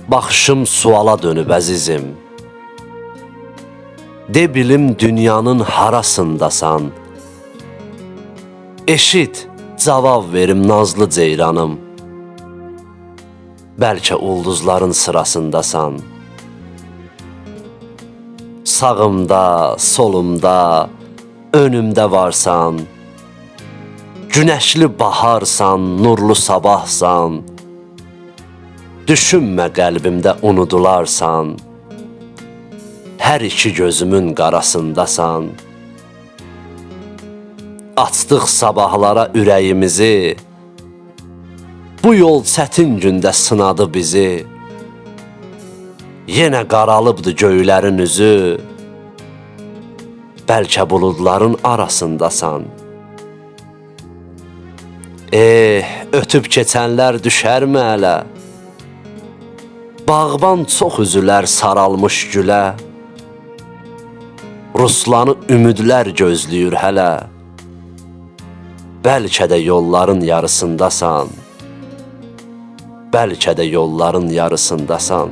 Baxışım suala dönüb əzizim. De bilim dünyanın harasındasan. Eşit, cavab verim nazlı ceyranım. Bəlkə ulduzların sırasındasan. Sağımda, solumda, önümdə varsan. Günəşli baharsan, nurlu sabahsan. Düşünmə qəlbimdə unudularsan. Hər iki gözümün qarasındasan. Açdıq sabahlara ürəyimizi. Bu yol çətin gündə sınadı bizi. Yenə qaralıbdı göylərin üzü. Bəlkə buludların arasındasan. Ötüb keçənlər düşərmi ələ? Bağban çox üzülər saralmış gülə. Ruslanı ümidlər gözləyir hələ. Bəlkə də yolların yarısındasan. Bəlkə də yolların yarısındasan.